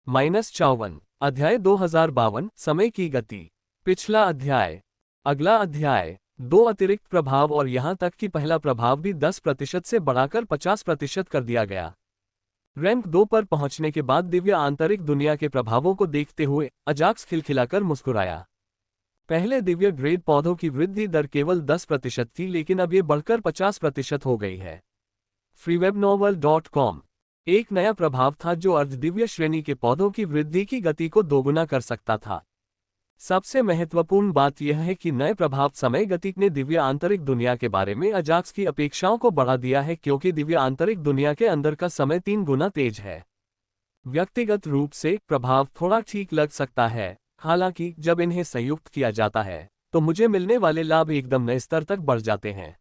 -54 अध्याय 2052 समय की गति। पिछला अध्याय। अगला अध्याय। 2 अतिरिक्त प्रभाव और यहां तक कि पहला प्रभाव भी 10% से बढ़ाकर 50% कर दिया गया। रैंक 2 पर पहुंचने के बाद दिव्य आंतरिक दुनिया के प्रभावों को देखते हुए अजाक्स खिलखिलाकर मुस्कुराया। पहले दिव्य ग्रेड पौधों की वृद्धि दर केवल 10% थी, लेकिन अब ये बढ़कर 50% हो गई है। freewebnovel.com। एक नया प्रभाव था जो अर्धदिव्य श्रेणी के पौधों की वृद्धि की गति को दोगुना कर सकता था। सबसे महत्वपूर्ण बात यह है कि नए प्रभाव समय गति ने दिव्य आंतरिक दुनिया के बारे में अजाक्स की अपेक्षाओं को बढ़ा दिया है, क्योंकि दिव्य आंतरिक दुनिया के अंदर का समय 3 गुना तेज है। व्यक्तिगत रूप से प्रभाव थोड़ा ठीक लग सकता है, हालांकि जब इन्हें संयुक्त किया जाता है तो मुझे मिलने वाले लाभ एकदम नए स्तर तक बढ़ जाते हैं।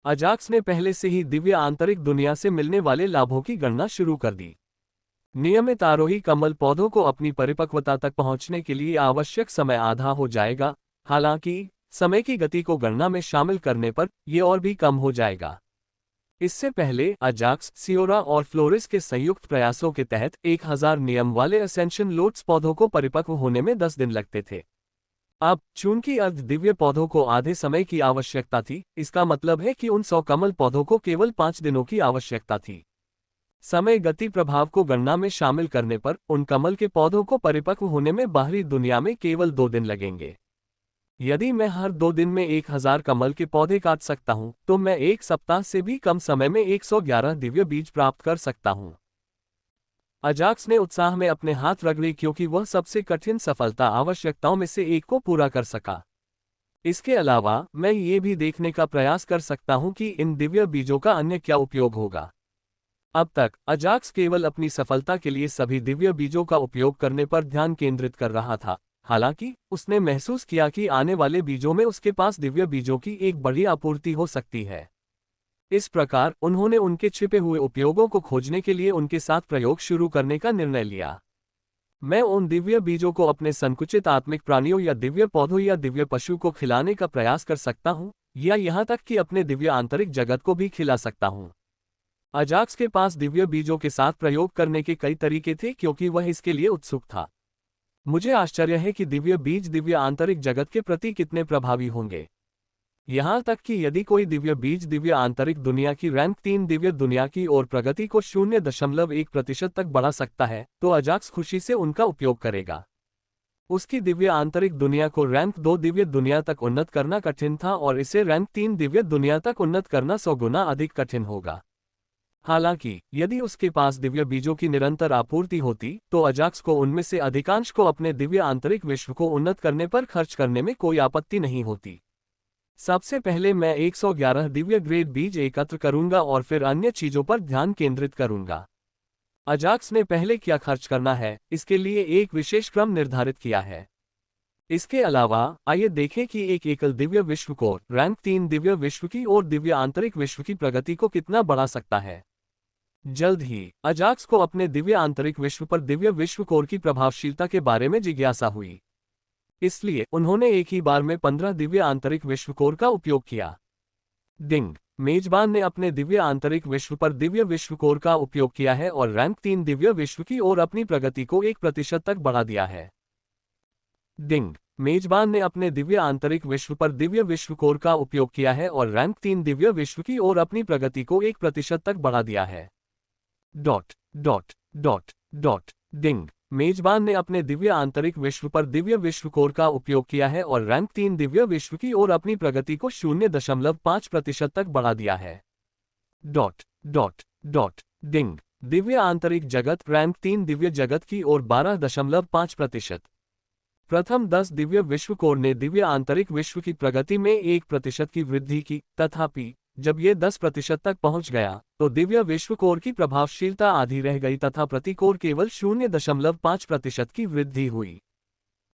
अजाक्स ने पहले से ही दिव्य आंतरिक दुनिया से मिलने वाले लाभों की गणना शुरू कर दी। नियमित आरोही कमल पौधों को अपनी परिपक्वता तक पहुंचने के लिए आवश्यक समय आधा हो जाएगा, हालांकि समय की गति को गणना में शामिल करने पर यह और भी कम हो जाएगा। इससे पहले अजाक्स, सियोरा और फ्लोरिस के संयुक्त प्रयासों के तहत 1000 नियम वाले असेंशन लोट्स पौधों को परिपक्व होने में 10 दिन लगते थे। अब चूंकि अर्ध दिव्य पौधों को आधे समय की आवश्यकता थी, इसका मतलब है कि उन 100 कमल पौधों को केवल 5 दिनों की आवश्यकता थी। समय गति प्रभाव को गणना में शामिल करने पर उन कमल के पौधों को परिपक्व होने में बाहरी दुनिया में केवल 2 दिन लगेंगे। यदि मैं हर 2 दिन में 1000 कमल के पौधे काट सकता हूं, तो मैं 1 सप्ताह से भी कम समय में 111 दिव्य बीज प्राप्त कर सकता हूं। अजाक्स ने उत्साह में अपने हाथ रगड़े, क्योंकि वह सबसे कठिन सफलता आवश्यकताओं में से एक को पूरा कर सका। इसके अलावा मैं ये भी देखने का प्रयास कर सकता हूं कि इन दिव्य बीजों का अन्य क्या उपयोग होगा। अब तक अजाक्स केवल अपनी सफलता के लिए सभी दिव्य बीजों का उपयोग करने पर ध्यान केंद्रित कर रहा था, हालांकि उसने महसूस किया कि आने वाले बीजों में उसके पास दिव्य बीजों की एक बड़ी आपूर्ति हो सकती है। इस प्रकार उन्होंने उनके छिपे हुए उपयोगों को खोजने के लिए उनके साथ प्रयोग शुरू करने का निर्णय लिया। मैं उन दिव्य बीजों को अपने संकुचित आत्मिक प्राणियों या दिव्य पौधों या दिव्य पशु को खिलाने का प्रयास कर सकता हूं, या यहां तक कि अपने दिव्य आंतरिक जगत को भी खिला सकता हूं। अजाक्स के पास दिव्य बीजों के साथ प्रयोग करने के कई तरीके थे, क्योंकि वह इसके लिए उत्सुक था। मुझे आश्चर्य है कि दिव्य बीज दिव्य आंतरिक जगत के प्रति कितने प्रभावी होंगे। यहां तक कि यदि कोई दिव्य बीज दिव्य आंतरिक दुनिया की रैंक 3 दिव्य दुनिया की ओर प्रगति को 0.1% तक बढ़ा सकता है, तो अजाक्स खुशी से उनका उपयोग करेगा। उसकी दिव्य आंतरिक दुनिया को रैंक 2 दिव्य दुनिया तक उन्नत करना कठिन था, और इसे रैंक 3 दिव्य दुनिया तक उन्नत करना 100 गुना अधिक कठिन होगा। हालांकि यदि उसके पास दिव्य बीजों की निरंतर आपूर्ति होती, तो अजाक्स को उनमें से अधिकांश को अपने दिव्य आंतरिक विश्व को उन्नत करने पर खर्च करने में कोई आपत्ति नहीं होती। सबसे पहले मैं 111 दिव्य ग्रेड बीज एकत्र करूंगा और फिर अन्य चीजों पर ध्यान केंद्रित करूंगा। अजाक्स ने पहले क्या खर्च करना है, इसके लिए एक विशेष क्रम निर्धारित किया है। इसके अलावा आइए देखें कि एक एकल दिव्य विश्व को रैंक 3 दिव्य विश्व की और दिव्य आंतरिक विश्व की प्रगति को कितना बढ़ा सकता है। जल्द ही अजाक्स को अपने दिव्य आंतरिक विश्व पर दिव्य विश्व कोर की प्रभावशीलता के बारे में जिज्ञासा हुई। इसलिए उन्होंने एक ही बार में 15 दिव्य आंतरिक विश्व कोर का उपयोग किया। डिंग। मेजबान ने अपने दिव्य आंतरिक विश्व पर दिव्य विश्व कोर का उपयोग किया है और रैंक 3 दिव्य विश्व की ओर अपनी प्रगति को 1% तक बढ़ा दिया है। डिंग। मेजबान ने अपने दिव्य आंतरिक विश्व पर दिव्य विश्व कोर का उपयोग किया है और रैंक 3 दिव्य विश्व की ओर अपनी प्रगति को 1% तक बढ़ा दिया है। Dot dot dot dot. Ding. मेजबान ने अपने दिव्य आंतरिक विश्व पर दिव्य विश्व कोर का उपयोग किया है और रैंक 3 दिव्य विश्व की ओर अपनी प्रगति को 0.5% तक बढ़ा दिया है। Dot dot dot. डिंग। दिव्य आंतरिक जगत रैंक 3 दिव्य जगत की ओर 12.5%। प्रथम 10 दिव्य विश्व कोर ने दिव्य आंतरिक विश्व की प्रगति में 1% की वृद्धि की, तथापि जब ये 10% तक पहुंच गया, तो दिव्य विश्व कोर की प्रभावशीलता आधी रह गई तथा प्रति कोर केवल 0.5% की वृद्धि हुई।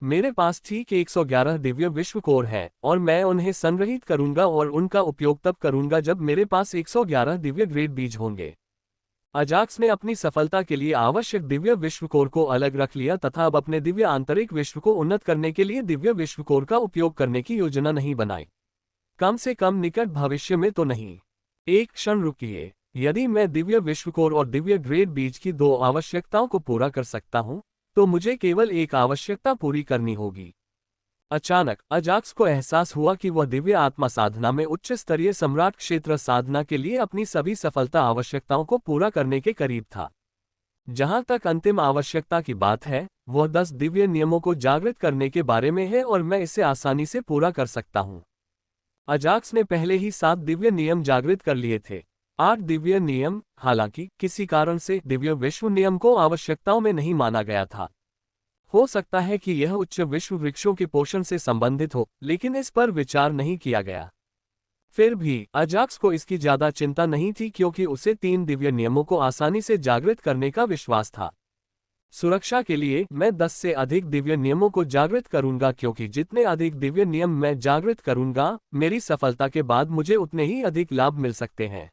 मेरे पास ठीक 111 दिव्य विश्व कोर है, और मैं उन्हें संग्रहित करूंगा और उनका उपयोग तब करूंगा जब मेरे पास 111 दिव्य ग्रेड बीज होंगे। अजाक्स ने अपनी सफलता के लिए आवश्यक दिव्य विश्व कोर को अलग रख लिया तथा अब अपने दिव्य आंतरिक विश्व को उन्नत करने के लिए दिव्य विश्व कोर का उपयोग करने की योजना नहीं बनाई। कम से कम निकट भविष्य में तो नहीं। एक क्षण रुकिए, यदि मैं दिव्य विश्वकोर और दिव्य ग्रेड बीज की दो आवश्यकताओं को पूरा कर सकता हूं, तो मुझे केवल एक आवश्यकता पूरी करनी होगी। अचानक अजाक्स को एहसास हुआ कि वह दिव्य आत्मा साधना में उच्च स्तरीय सम्राट क्षेत्र साधना के लिए अपनी सभी सफलता आवश्यकताओं को पूरा करने के करीब था। जहां तक अंतिम आवश्यकता की बात है, वह 10 दिव्य नियमों को जागृत करने के बारे में है और मैं इसे आसानी से पूरा कर सकता हूं। अजाक्स ने पहले ही 7 दिव्य नियम जागृत कर लिए थे। 8 दिव्य नियम, हालांकि किसी कारण से दिव्य विश्व नियम को आवश्यकताओं में नहीं माना गया था। हो सकता है कि यह उच्च विश्व वृक्षों के पोषण से संबंधित हो, लेकिन इस पर विचार नहीं किया गया। फिर भी अजाक्स को इसकी ज्यादा चिंता नहीं थी क्योंकि उसे 3 दिव्य नियमों को आसानी से जागृत करने का विश्वास था। सुरक्षा के लिए मैं 10 से अधिक दिव्य नियमों को जागृत करूंगा क्योंकि जितने अधिक दिव्य नियम मैं जागृत करूंगा, मेरी सफलता के बाद मुझे उतने ही अधिक लाभ मिल सकते हैं।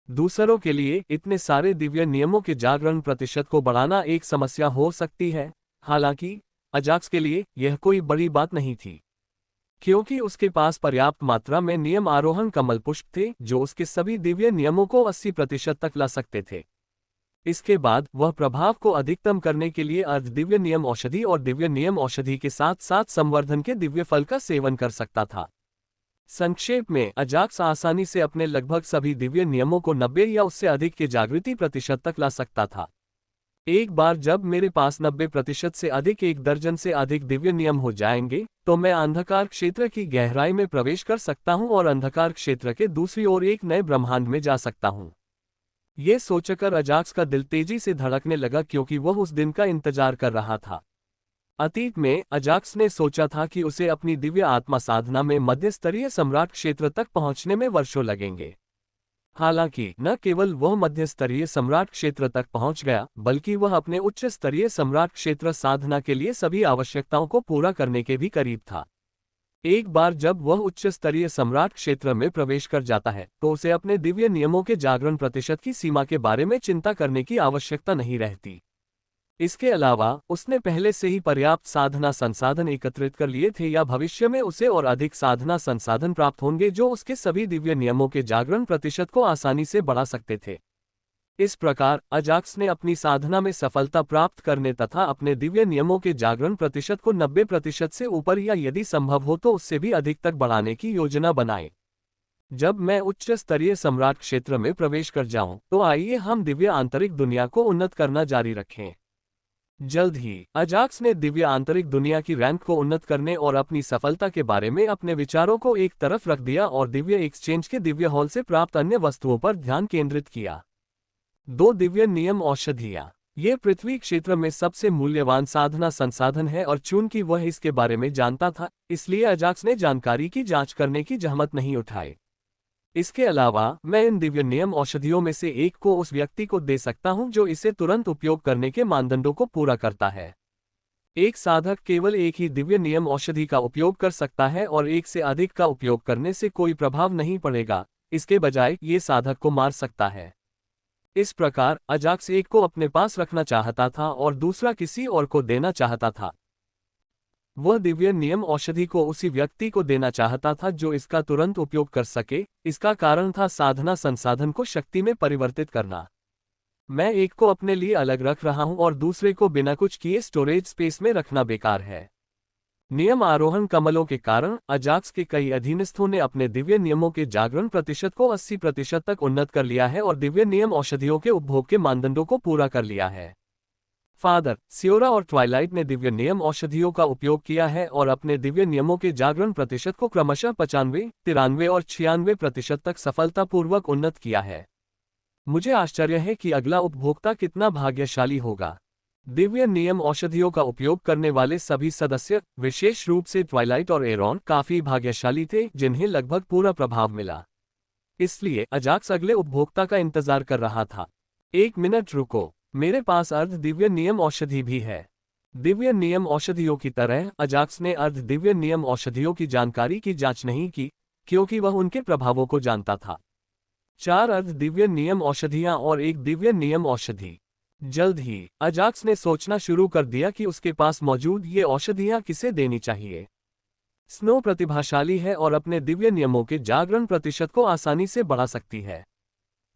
दूसरों के लिए इतने सारे दिव्य नियमों के जागरण प्रतिशत को बढ़ाना एक समस्या हो सकती है। हालांकि अजाक्स के लिए यह कोई बड़ी बात नहीं थी, क्योंकि उसके पास पर्याप्त मात्रा में नियम आरोहण कमल पुष्प थे जो उसके सभी दिव्य नियमों को 80% तक ला सकते थे। इसके बाद वह प्रभाव को अधिकतम करने के लिए अर्ध दिव्य नियम औषधि और दिव्य नियम औषधि के साथ साथ संवर्धन के दिव्य फल का सेवन कर सकता था। संक्षेप में, अजाक्स आसानी से अपने लगभग सभी दिव्य नियमों को 90 या उससे अधिक के जागृति प्रतिशत तक ला सकता था। एक बार जब मेरे पास 90% से अधिक 1 दर्जन से अधिक दिव्य नियम हो जाएंगे, तो मैं अंधकार क्षेत्र की गहराई में प्रवेश कर सकता हूं और अंधकार क्षेत्र के दूसरी ओर एक नए ब्रह्मांड में जा सकता हूं। ये सोचकर अजाक्स का दिल तेजी से धड़कने लगा क्योंकि वह उस दिन का इंतजार कर रहा था। अतीत में अजाक्स ने सोचा था कि उसे अपनी दिव्य आत्मा साधना में मध्य स्तरीय सम्राट क्षेत्र तक पहुंचने में वर्षों लगेंगे। हालांकि न केवल वह मध्य स्तरीय सम्राट क्षेत्र तक पहुंच गया, बल्कि वह अपने उच्च स्तरीय सम्राट क्षेत्र साधना के लिए सभी आवश्यकताओं को पूरा करने के भी करीब था। एक बार जब वह उच्च स्तरीय सम्राट क्षेत्र में प्रवेश कर जाता है, तो उसे अपने दिव्य नियमों के जागरण प्रतिशत की सीमा के बारे में चिंता करने की आवश्यकता नहीं रहती। इसके अलावा उसने पहले से ही पर्याप्त साधना संसाधन एकत्रित कर लिए थे या भविष्य में उसे और अधिक साधना संसाधन प्राप्त होंगे जो उसके सभी दिव्य नियमों के जागरण प्रतिशत को आसानी से बढ़ा सकते थे। इस प्रकार अजाक्स ने अपनी साधना में सफलता प्राप्त करने तथा अपने दिव्य नियमों के जागरण प्रतिशत को 90% से ऊपर या यदि संभव हो तो उससे भी अधिक तक बढ़ाने की योजना बनाई। जब मैं उच्च स्तरीय सम्राट क्षेत्र में प्रवेश कर जाऊं, तो आइए हम दिव्य आंतरिक दुनिया को उन्नत करना जारी रखें। जल्द ही अजाक्स ने दिव्य आंतरिक दुनिया की रैंक को उन्नत करने और अपनी सफलता के बारे में अपने विचारों को एक तरफ रख दिया और दिव्य एक्सचेंज के दिव्य हॉल से प्राप्त अन्य वस्तुओं पर ध्यान केंद्रित किया। 2 दिव्य नियम औषधियां। ये पृथ्वी क्षेत्र में सबसे मूल्यवान साधना संसाधन है और चूंकि वह इसके बारे में जानता था, इसलिए अजाक्स ने जानकारी की जांच करने की जहमत नहीं उठाई। इसके अलावा मैं इन दिव्य नियम औषधियों में से एक को उस व्यक्ति को दे सकता हूं जो इसे तुरंत उपयोग करने के मानदंडों को पूरा करता है। एक साधक केवल एक ही दिव्य नियम औषधि का उपयोग कर सकता है और एक से अधिक का उपयोग करने से कोई प्रभाव नहीं पड़ेगा, इसके बजाय ये साधक को मार सकता है। इस प्रकार अजाक्स एक को अपने पास रखना चाहता था और दूसरा किसी और को देना चाहता था। वह दिव्य नियम औषधि को उसी व्यक्ति को देना चाहता था जो इसका तुरंत उपयोग कर सके। इसका कारण था साधना संसाधन को शक्ति में परिवर्तित करना। मैं एक को अपने लिए अलग रख रहा हूं और दूसरे को बिना कुछ किए स्टोरेज स्पेस में रखना बेकार है। नियम आरोहण कमलों के कारण अजाक्स के कई अधीनस्थों ने अपने दिव्य नियमों के जागरण प्रतिशत को 80% तक उन्नत कर लिया है और दिव्य नियम औषधियों के उपभोग के मानदंडों को पूरा कर लिया है। फादर सियोरा और ट्वाइलाइट ने दिव्य नियम औषधियों का उपयोग किया है और अपने दिव्य नियमों के जागरण प्रतिशत को क्रमशः 95, 93 और 96% तक सफलतापूर्वक उन्नत किया है। मुझे आश्चर्य है कि अगला उपभोक्ता कितना भाग्यशाली होगा। दिव्य नियम औषधियों का उपयोग करने वाले सभी सदस्य, विशेष रूप से ट्वाइलाइट और एरॉन, काफी भाग्यशाली थे जिन्हें लगभग पूरा प्रभाव मिला। इसलिए अजाक्स अगले उपभोक्ता का इंतजार कर रहा था। 1 मिनट रुको, मेरे पास अर्ध दिव्य नियम औषधि भी है। दिव्य नियम औषधियों की तरह अजाक्स ने अर्ध दिव्य नियम औषधियों की जानकारी की जांच नहीं की, क्योंकि वह उनके प्रभावों को जानता था। 4 अर्ध दिव्य नियम औषधियां और 1 दिव्य नियम औषधि। जल्द ही अजाक्स ने सोचना शुरू कर दिया कि उसके पास मौजूद ये औषधियां किसे देनी चाहिए। स्नो प्रतिभाशाली है और अपने दिव्य नियमों के जागरण प्रतिशत को आसानी से बढ़ा सकती है।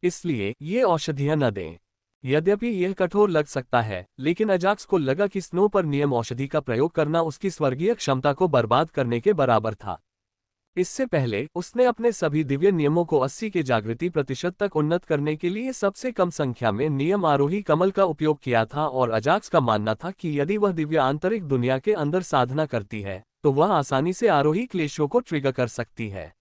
इसलिए ये औषधियां न दें। यद्यपि यह कठोर लग सकता है, लेकिन अजाक्स को लगा कि स्नो पर नियम औषधि का प्रयोग करना उसकी स्वर्गीय क्षमता को बर्बाद करने के बराबर था। इससे पहले उसने अपने सभी दिव्य नियमों को 80 के जागृति प्रतिशत तक उन्नत करने के लिए सबसे कम संख्या में नियम आरोही कमल का उपयोग किया था, और अजाक्स का मानना था कि यदि वह दिव्य आंतरिक दुनिया के अंदर साधना करती है तो वह आसानी से आरोही क्लेशों को ट्रिगर कर सकती है।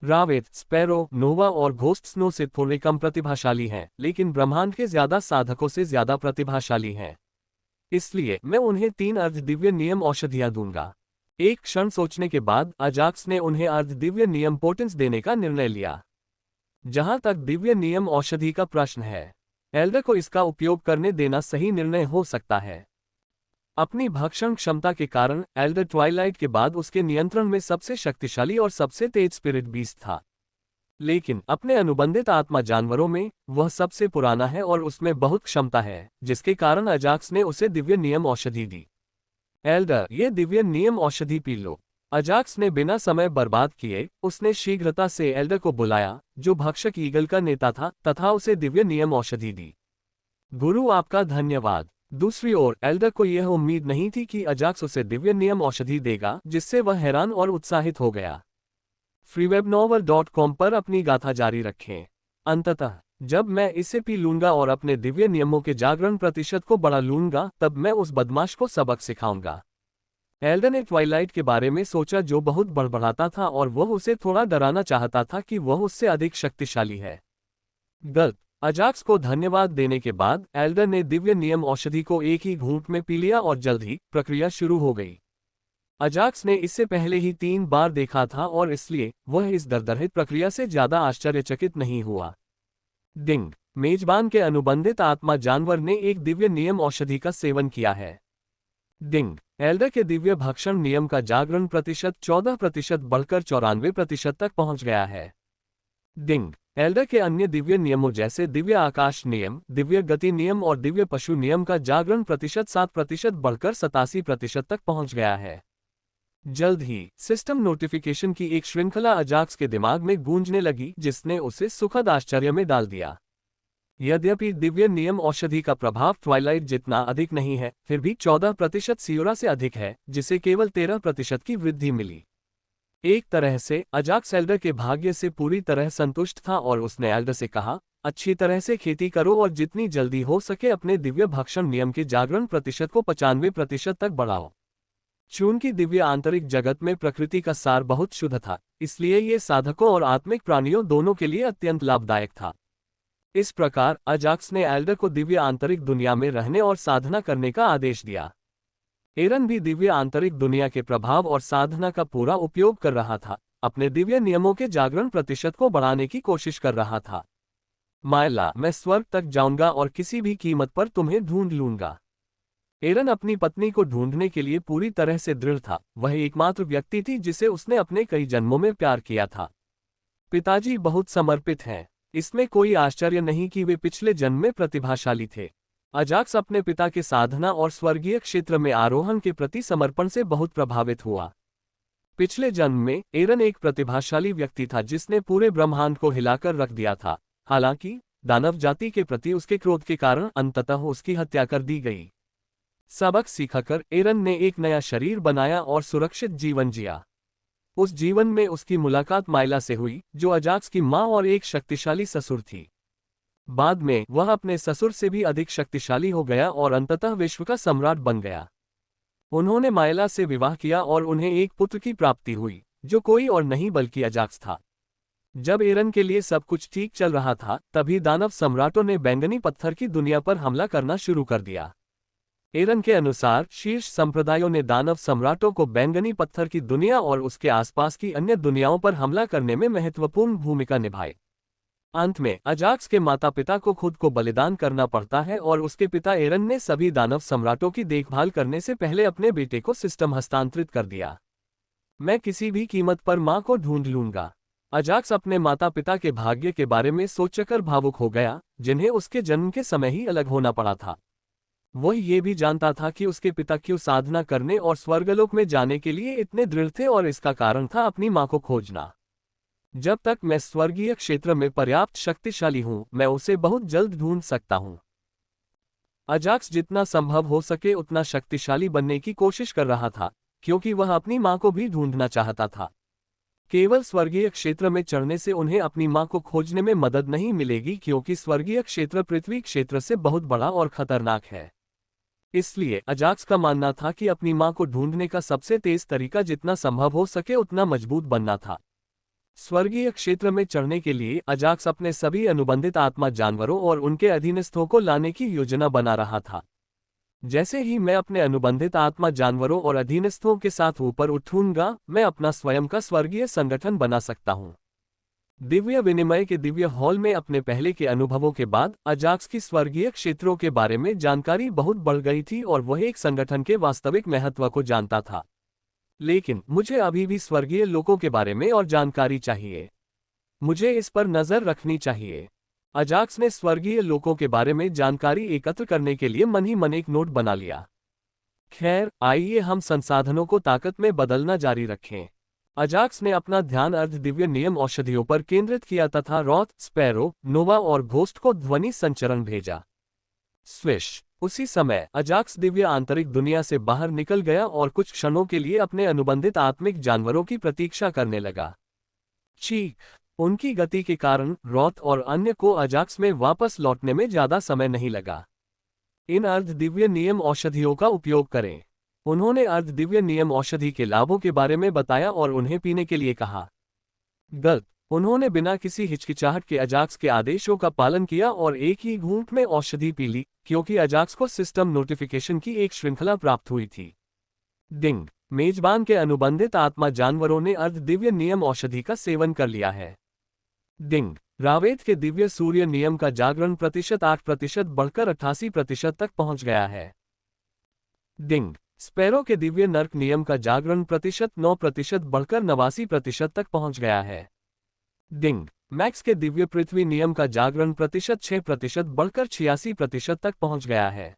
रावेत, स्पैरो, नोवा और घोस्ट स्नो से थोड़े कम प्रतिभाशाली हैं, लेकिन ब्रह्मांड के ज्यादा साधकों से ज्यादा प्रतिभाशाली हैं। इसलिए मैं उन्हें 3 अर्ध दिव्य नियम औषधियां दूंगा। एक क्षण सोचने के बाद अजाक्स ने उन्हें अर्ध दिव्य नियम पोटेंस देने का निर्णय लिया। जहां तक दिव्य नियम औषधि का प्रश्न है, एल्डर को इसका उपयोग करने देना सही निर्णय हो सकता है। अपनी भक्षण क्षमता के कारण एल्डर ट्वाइलाइट के बाद उसके नियंत्रण में सबसे शक्तिशाली और सबसे तेज स्पिरिट बीस्ट था, लेकिन अपने अनुबंधित आत्मा जानवरों में वह सबसे पुराना है और उसमें बहुत क्षमता है, जिसके कारण अजाक्स ने उसे दिव्य नियम औषधि दी। एल्डर, ये दिव्य नियम औषधि पी लो। अजाक्स ने बिना समय बर्बाद किए उसने शीघ्रता से एल्डर को बुलाया, जो भक्षक ईगल का नेता था, तथा उसे दिव्य नियम औषधि दी। गुरु, आपका धन्यवाद। दूसरी ओर एल्डर को यह उम्मीद नहीं थी कि अजाक्स उसे दिव्य नियम औषधि देगा, जिससे वह हैरान और उत्साहित हो गया। freewebnovel.com पर अपनी गाथा जारी रखें। अंततः जब मैं इसे पी लूंगा और अपने दिव्य नियमों के जागरण प्रतिशत को बढ़ा लूंगा, तब मैं उस बदमाश को सबक सिखाऊंगा। एल्डर ने ट्वाइलाइट के बारे में सोचा, जो बहुत बड़बड़ाता था, और वह उसे थोड़ा डराना चाहता था कि वह उससे अधिक शक्तिशाली है। गलत। अजाक्स को धन्यवाद देने के बाद एल्डर ने दिव्य नियम औषधि को एक ही घूंट में पी लिया और जल्द ही प्रक्रिया शुरू हो गई। अजाक्स ने इससे पहले ही 3 बार देखा था और इसलिए वह इस दरदरहित प्रक्रिया से ज्यादा आश्चर्यचकित नहीं हुआ। डिंग। मेजबान के अनुबंधित आत्मा जानवर ने एक दिव्य नियम औषधि का सेवन किया है। डिंग। एल्डर के दिव्य भक्षण नियम का जागरण प्रतिशत 14% बढ़कर 94% तक पहुंच गया है। डिंग। एल्डर के अन्य दिव्य नियमों जैसे दिव्य आकाश नियम, दिव्य गति नियम और दिव्य पशु नियम का जागरण प्रतिशत 7% बढ़कर 87% तक पहुंच गया है। जल्द ही सिस्टम नोटिफिकेशन की एक श्रृंखला अजाक्स के दिमाग में गूंजने लगी, जिसने उसे सुखद आश्चर्य में डाल दिया। यद्यपि दिव्य नियम औषधि का प्रभाव ट्वाइलाइट जितना अधिक नहीं है, फिर भी 14% सियोरा से अधिक है, जिसे केवल 13% की वृद्धि मिली। एक तरह से अजाक्स एल्डर के भाग्य से पूरी तरह संतुष्ट था और उसने एल्डर से कहा, अच्छी तरह से खेती करो और जितनी जल्दी हो सके अपने दिव्य भक्षण नियम के जागरण प्रतिशत को 95% तक बढ़ाओ। चूंकि दिव्य आंतरिक जगत में प्रकृति का सार बहुत शुद्ध था, इसलिए ये साधकों और आत्मिक प्राणियों दोनों के लिए अत्यंत लाभदायक था। इस प्रकार अजाक्स ने एल्डर को दिव्य आंतरिक दुनिया में रहने और साधना करने का आदेश दिया। एरन भी दिव्य आंतरिक दुनिया के प्रभाव और साधना का पूरा उपयोग कर रहा था, अपने दिव्य नियमों के जागरण प्रतिशत को बढ़ाने की कोशिश कर रहा था। मायला, मैं स्वर्ग तक जाऊंगा और किसी भी कीमत पर तुम्हें ढूंढ लूंगा। एरन अपनी पत्नी को ढूंढने के लिए पूरी तरह से दृढ़ था। वह एकमात्र व्यक्ति थी जिसे उसने अपने कई जन्मों में प्यार किया था। पिताजी बहुत समर्पित हैं। इसमें कोई आश्चर्य नहीं कि वे पिछले जन्म में प्रतिभाशाली थे। अजाक्स अपने पिता के साधना और स्वर्गीय क्षेत्र में आरोहण के प्रति समर्पण से बहुत प्रभावित हुआ। पिछले जन्म में एरन एक प्रतिभाशाली व्यक्ति था जिसने पूरे ब्रह्मांड को हिलाकर रख दिया था। हालांकि दानव जाति के प्रति उसके क्रोध के कारण अंततः उसकी हत्या कर दी गई। सबक सीखकर एरन ने एक नया शरीर बनाया और सुरक्षित जीवन जिया। उस जीवन में उसकी मुलाकात माइला से हुई, जो अजाक्स की मां और एक शक्तिशाली ससुर थी। बाद में वह अपने ससुर से भी अधिक शक्तिशाली हो गया और अंततः विश्व का सम्राट बन गया। उन्होंने माइला से विवाह किया और उन्हें एक पुत्र की प्राप्ति हुई, जो कोई और नहीं बल्कि अजाक्स था। जब एरन के लिए सब कुछ ठीक चल रहा था, तभी दानव सम्राटों ने बैंगनी पत्थर की दुनिया पर हमला करना शुरू कर दिया। एरन के अनुसार शीर्ष संप्रदायों ने दानव सम्राटों को बैंगनी पत्थर की दुनिया और उसके आसपास की अन्य दुनियाओं पर हमला करने में महत्वपूर्ण भूमिका निभाई। अंत में अजाक्स के माता पिता को खुद को बलिदान करना पड़ता है और उसके पिता एरन ने सभी दानव सम्राटों की देखभाल करने से पहले अपने बेटे को सिस्टम हस्तांतरित कर दिया। मैं किसी भी कीमत पर मां को ढूंढ लूंगा। अजाक्स अपने माता पिता के भाग्य के बारे में सोचकर भावुक हो गया, जिन्हें उसके जन्म के समय ही अलग होना पड़ा था। वह ये भी जानता था कि उसके पिता क्यों साधना करने और स्वर्गलोक में जाने के लिए इतने दृढ़ थे, और इसका कारण था अपनी मां को खोजना। जब तक मैं स्वर्गीय क्षेत्र में पर्याप्त शक्तिशाली हूं, मैं उसे बहुत जल्द ढूंढ सकता हूं। अजाक्स जितना संभव हो सके उतना शक्तिशाली बनने की कोशिश कर रहा था, क्योंकि वह अपनी मां को भी ढूंढना चाहता था। केवल स्वर्गीय क्षेत्र में चढ़ने से उन्हें अपनी मां को खोजने में मदद नहीं मिलेगी, क्योंकि स्वर्गीय क्षेत्र पृथ्वी क्षेत्र से बहुत बड़ा और खतरनाक है। इसलिए अजाक्स का मानना था कि अपनी मां को ढूंढने का सबसे तेज तरीका जितना संभव हो सके उतना मजबूत बनना था। स्वर्गीय क्षेत्र में चढ़ने के लिए अजाक्स अपने सभी अनुबंधित आत्मा जानवरों और उनके अधीनस्थों को लाने की योजना बना रहा था। जैसे ही मैं अपने अनुबंधित आत्मा जानवरों और अधीनस्थों के साथ ऊपर उठूंगा, मैं अपना स्वयं का स्वर्गीय संगठन बना सकता हूं। दिव्य विनिमय के दिव्य हॉल में अपने पहले के अनुभवों के बाद अजाक्स की स्वर्गीय क्षेत्रों के बारे में जानकारी बहुत बढ़ गई थी और वह एक संगठन के वास्तविक महत्व को जानता था। लेकिन मुझे अभी भी स्वर्गीय लोकों के बारे में और जानकारी चाहिए। मुझे इस पर नजर रखनी चाहिए। अजाक्स ने स्वर्गीय लोकों के बारे में जानकारी एकत्र करने के लिए मन ही मन एक नोट बना लिया। खैर, आइए हम संसाधनों को ताकत में बदलना जारी रखें। अजाक्स ने अपना ध्यान अर्ध दिव्य नियम औषधियों पर केंद्रित किया तथा रॉथ, स्पैरो, नोवा और घोस्ट को ध्वनि संचरण भेजा। स्विश। उसी समय अजाक्स दिव्य आंतरिक दुनिया से बाहर निकल गया और कुछ क्षणों के लिए अपने अनुबंधित आत्मिक जानवरों की प्रतीक्षा करने लगा। चीख। उनकी गति के कारण रॉथ और अन्य को अजाक्स में वापस लौटने में ज्यादा समय नहीं लगा। इन अर्ध दिव्य नियम औषधियों का उपयोग करें। उन्होंने अर्ध दिव्य नियम औषधि के लाभों के बारे में बताया और उन्हें पीने के लिए कहा। गलत। उन्होंने बिना किसी हिचकिचाहट के अजाक्स के आदेशों का पालन किया और एक ही घूंट में औषधि पी ली, क्योंकि अजाक्स को सिस्टम नोटिफिकेशन की एक श्रृंखला प्राप्त हुई थी। डिंग। मेजबान के अनुबंधित आत्मा जानवरों ने अर्ध दिव्य नियम औषधि का सेवन कर लिया है। डिंग। रावेत के दिव्य सूर्य नियम का जागरण प्रतिशत 8% बढ़कर 88% तक पहुंच गया है। डिंग। स्पैरो के दिव्य नर्क नियम का जागरण प्रतिशत 9% बढ़कर 89% तक पहुंच गया है। डिंग। मैक्स के दिव्य पृथ्वी नियम का जागरण प्रतिशत 6% बढ़कर 86% तक पहुंच गया है।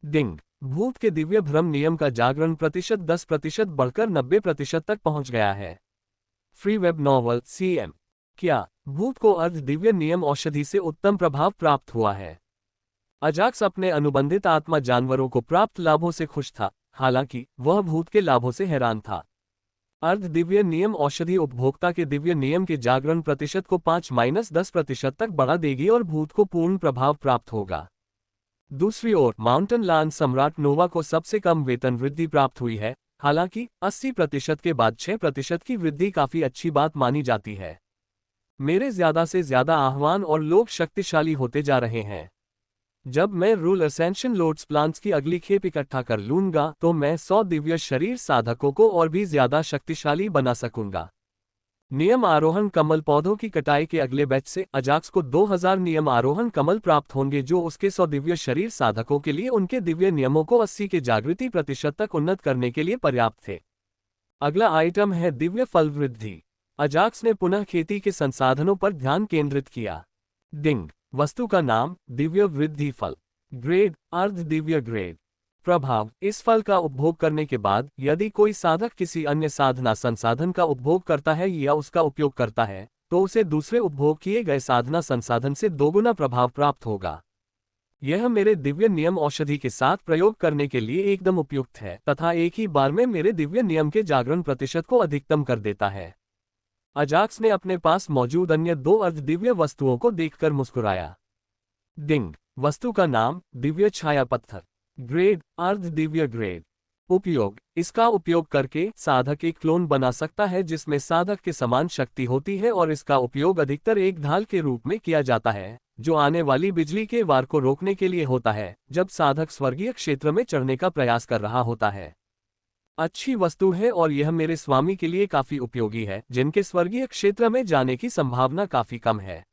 डिंग। भूत के दिव्य भ्रम नियम का जागरण प्रतिशत 10% बढ़कर 90% तक पहुंच गया है। Free web novel CM। क्या भूत को अर्ध दिव्य नियम औषधि से उत्तम प्रभाव प्राप्त हुआ है? अजाक्स अपने अनुबंधित आत्मा जानवरों को प्राप्त लाभों से खुश था, हालांकि वह भूत के लाभों से हैरान था। अर्ध दिव्य नियम औषधि उपभोक्ता के दिव्य नियम के जागरण प्रतिशत को 5-10% तक बढ़ा देगी और भूत को पूर्ण प्रभाव प्राप्त होगा। दूसरी ओर माउंटेन लायन सम्राट नोवा को सबसे कम वेतन वृद्धि प्राप्त हुई है, हालांकि 80% के बाद 6% की वृद्धि काफी अच्छी बात मानी जाती है। मेरे ज्यादा से ज्यादा आह्वान और लोग शक्तिशाली होते जा रहे हैं। जब मैं रूल असेंशन लोड्स प्लान्स की अगली खेप इकट्ठा कर लूंगा तो मैं 100 दिव्य शरीर साधकों को और भी ज्यादा शक्तिशाली बना सकूंगा। नियम आरोहण कमल पौधों की कटाई के अगले बैच से अजाक्स को 2000 नियम आरोहण कमल प्राप्त होंगे, जो उसके 100 दिव्य शरीर साधकों के लिए उनके दिव्य नियमों को 80 के जागृति प्रतिशत तक उन्नत करने के लिए पर्याप्त थे। अगला आइटम है दिव्य फल वृद्धि। अजाक्स ने पुनः खेती के संसाधनों पर ध्यान केंद्रित किया। डिंग। वस्तु का नाम दिव्य वृद्धि फल। ग्रेड अर्ध दिव्य ग्रेड। प्रभाव। इस फल का उपभोग करने के बाद यदि कोई साधक किसी अन्य साधना संसाधन का उपभोग करता है या उसका उपयोग करता है, तो उसे दूसरे उपभोग किए गए साधना संसाधन से दोगुना प्रभाव प्राप्त होगा। यह मेरे दिव्य नियम औषधि के साथ प्रयोग करने के लिए एकदम उपयुक्त है तथा एक ही बार में मेरे दिव्य नियम के जागरण प्रतिशत को अधिकतम कर देता है। अजाक्स ने अपने पास मौजूद अन्य 2 अर्ध दिव्य वस्तुओं को देखकर मुस्कुराया। डिंग। वस्तु का नाम दिव्य छाया पत्थर। ग्रेड अर्ध दिव्य ग्रेड। उपयोग। इसका उपयोग करके साधक एक क्लोन बना सकता है जिसमें साधक के समान शक्ति होती है और इसका उपयोग अधिकतर एक ढाल के रूप में किया जाता है, जो आने वाली बिजली के वार को रोकने के लिए होता है जब साधक स्वर्गीय क्षेत्र में चढ़ने का प्रयास कर रहा होता है। अच्छी वस्तु है और यह मेरे स्वामी के लिए काफी उपयोगी है, जिनके स्वर्गीय क्षेत्र में जाने की संभावना काफी कम है।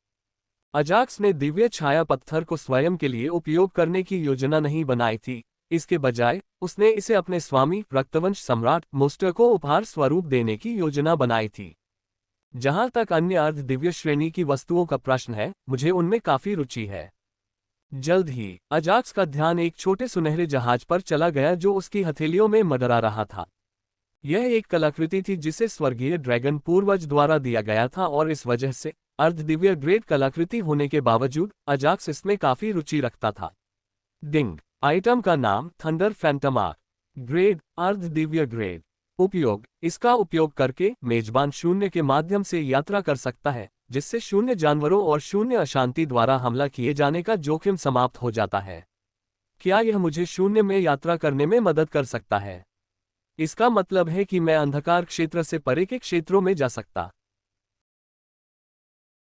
अजाक्स ने दिव्य छाया पत्थर को स्वयं के लिए उपयोग करने की योजना नहीं बनाई थी, इसके बजाय उसने इसे अपने स्वामी रक्तवंश सम्राट मोस्टर को उपहार स्वरूप देने की योजना बनाई थी। जहां तक अन्य अर्ध दिव्य श्रेणी की वस्तुओं का प्रश्न है, मुझे उनमें काफी रुचि है। जल्द ही अजाक्स का ध्यान एक छोटे सुनहरे जहाज पर चला गया जो उसकी हथेलियों में मडरा रहा था। यह एक कलाकृति थी जिसे स्वर्गीय ड्रैगन पूर्वज द्वारा दिया गया था और इस वजह से अर्धदिव्य ग्रेड कलाकृति होने के बावजूद अजाक्स इसमें काफी रुचि रखता था। डिंग। आइटम का नाम थंडर फैंटम आर्क। ग्रेड अर्धदिव्य ग्रेड। उपयोग। इसका उपयोग करके मेजबान शून्य के माध्यम से यात्रा कर सकता है, जिससे शून्य जानवरों और शून्य अशांति द्वारा हमला किए जाने का जोखिम समाप्त हो जाता है। क्या यह मुझे शून्य में यात्रा करने में मदद कर सकता है? इसका मतलब है कि मैं अंधकार क्षेत्र से परे के क्षेत्रों में जा सकता